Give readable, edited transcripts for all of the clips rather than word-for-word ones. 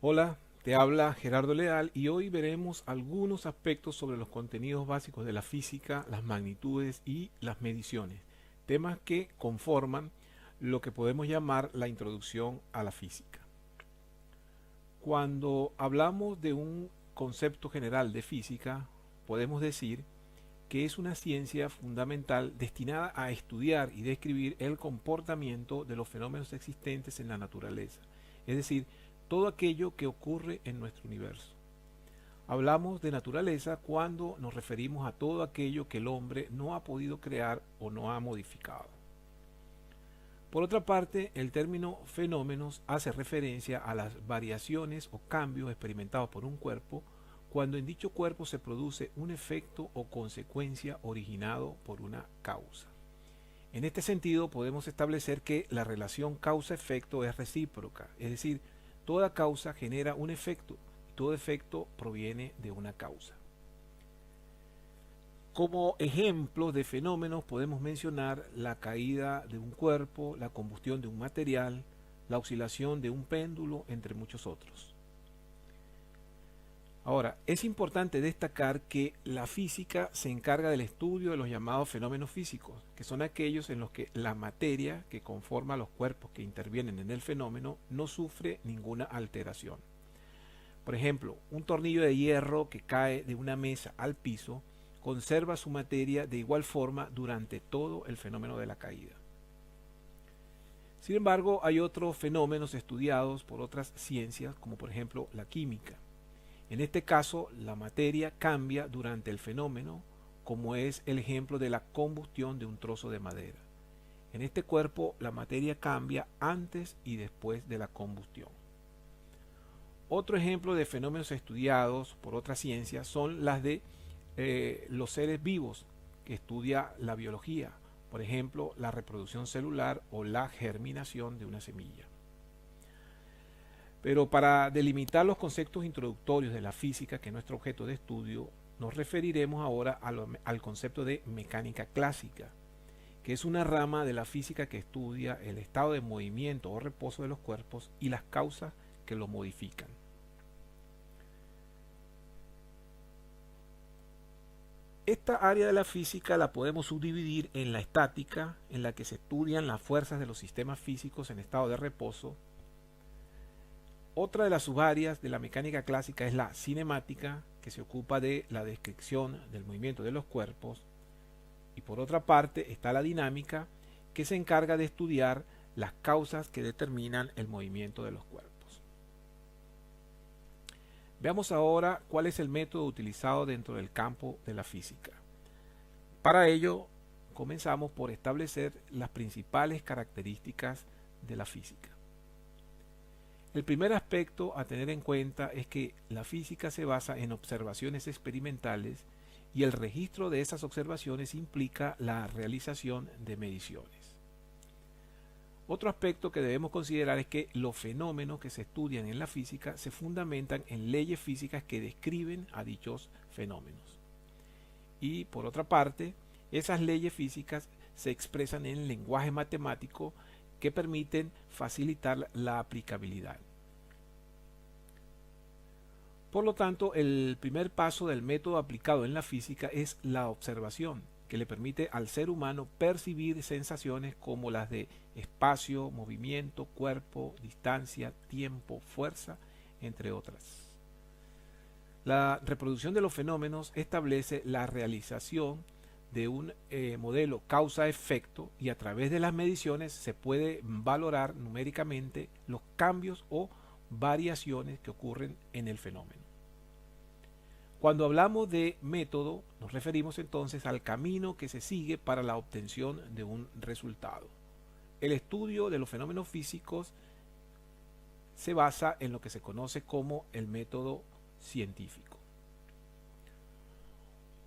Hola, te habla Gerardo Leal y hoy veremos algunos aspectos sobre los contenidos básicos de la física, las magnitudes y las mediciones, temas que conforman lo que podemos llamar la introducción a la física. Cuando hablamos de un concepto general de física, podemos decir que es una ciencia fundamental destinada a estudiar y describir el comportamiento de los fenómenos existentes en la naturaleza, es decir, todo aquello que ocurre en nuestro universo. Hablamos de naturaleza cuando nos referimos a todo aquello que el hombre no ha podido crear o no ha modificado. Por otra parte, el término fenómenos hace referencia a las variaciones o cambios experimentados por un cuerpo cuando en dicho cuerpo se produce un efecto o consecuencia originado por una causa. En este sentido, podemos establecer que la relación causa-efecto es recíproca, es decir, toda causa genera un efecto y todo efecto proviene de una causa. Como ejemplos de fenómenos podemos mencionar la caída de un cuerpo, la combustión de un material, la oscilación de un péndulo, entre muchos otros. Ahora, es importante destacar que la física se encarga del estudio de los llamados fenómenos físicos, que son aquellos en los que la materia que conforma los cuerpos que intervienen en el fenómeno no sufre ninguna alteración. Por ejemplo, un tornillo de hierro que cae de una mesa al piso conserva su materia de igual forma durante todo el fenómeno de la caída. Sin embargo, hay otros fenómenos estudiados por otras ciencias, como por ejemplo la química. En este caso, la materia cambia durante el fenómeno, como es el ejemplo de la combustión de un trozo de madera. En este cuerpo, la materia cambia antes y después de la combustión. Otro ejemplo de fenómenos estudiados por otras ciencias son las de los seres vivos, que estudia la biología, por ejemplo, la reproducción celular o la germinación de una semilla. Pero para delimitar los conceptos introductorios de la física, que es nuestro objeto de estudio, nos referiremos ahora al concepto de mecánica clásica, que es una rama de la física que estudia el estado de movimiento o reposo de los cuerpos y las causas que lo modifican. Esta área de la física la podemos subdividir en la estática, en la que se estudian las fuerzas de los sistemas físicos en estado de reposo. Otra de las subáreas de la mecánica clásica es la cinemática, que se ocupa de la descripción del movimiento de los cuerpos. Y por otra parte está la dinámica, que se encarga de estudiar las causas que determinan el movimiento de los cuerpos. Veamos ahora cuál es el método utilizado dentro del campo de la física. Para ello, comenzamos por establecer las principales características de la física. El primer aspecto a tener en cuenta es que la física se basa en observaciones experimentales y el registro de esas observaciones implica la realización de mediciones. Otro aspecto que debemos considerar es que los fenómenos que se estudian en la física se fundamentan en leyes físicas que describen a dichos fenómenos. Y por otra parte, esas leyes físicas se expresan en lenguaje matemático que permiten facilitar la aplicabilidad. Por lo tanto, el primer paso del método aplicado en la física es la observación, que le permite al ser humano percibir sensaciones como las de espacio, movimiento, cuerpo, distancia, tiempo, fuerza, entre otras. La reproducción de los fenómenos establece la realización de un modelo causa-efecto y a través de las mediciones se puede valorar numéricamente los cambios o variaciones que ocurren en el fenómeno. Cuando hablamos de método, nos referimos entonces al camino que se sigue para la obtención de un resultado. El estudio de los fenómenos físicos se basa en lo que se conoce como el método científico.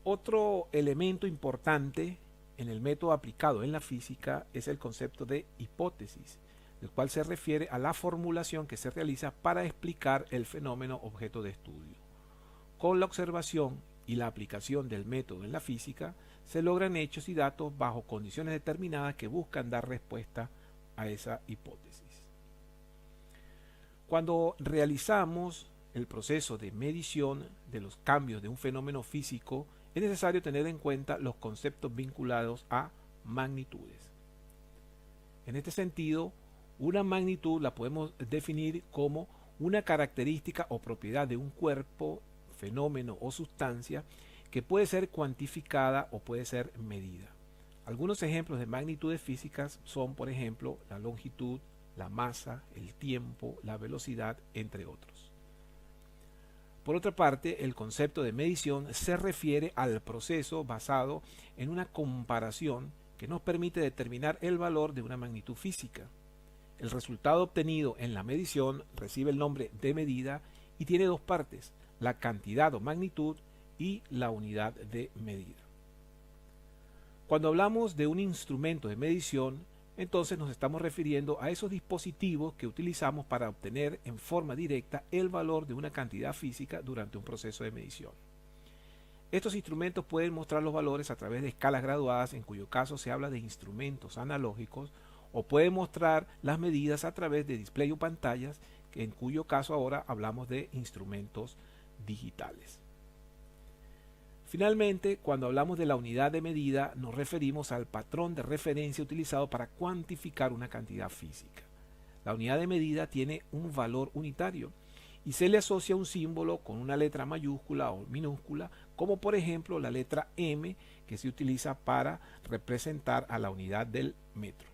Otro elemento importante en el método aplicado en la física es el concepto de hipótesis, el cual se refiere a la formulación que se realiza para explicar el fenómeno objeto de estudio. Con la observación y la aplicación del método en la física, se logran hechos y datos bajo condiciones determinadas que buscan dar respuesta a esa hipótesis. Cuando realizamos el proceso de medición de los cambios de un fenómeno físico, es necesario tener en cuenta los conceptos vinculados a magnitudes. En este sentido, una magnitud la podemos definir como una característica o propiedad de un cuerpo, fenómeno o sustancia que puede ser cuantificada o puede ser medida. Algunos ejemplos de magnitudes físicas son, por ejemplo, la longitud, la masa, el tiempo, la velocidad, entre otros. Por otra parte, el concepto de medición se refiere al proceso basado en una comparación que nos permite determinar el valor de una magnitud física. El resultado obtenido en la medición recibe el nombre de medida y tiene dos partes, la cantidad o magnitud y la unidad de medida. Cuando hablamos de un instrumento de medición, entonces nos estamos refiriendo a esos dispositivos que utilizamos para obtener en forma directa el valor de una cantidad física durante un proceso de medición. Estos instrumentos pueden mostrar los valores a través de escalas graduadas, en cuyo caso se habla de instrumentos analógicos, o pueden mostrar las medidas a través de display o pantallas, en cuyo caso ahora hablamos de instrumentos digitales. Finalmente, cuando hablamos de la unidad de medida, nos referimos al patrón de referencia utilizado para cuantificar una cantidad física. La unidad de medida tiene un valor unitario y se le asocia un símbolo con una letra mayúscula o minúscula, como por ejemplo la letra M, que se utiliza para representar a la unidad del metro.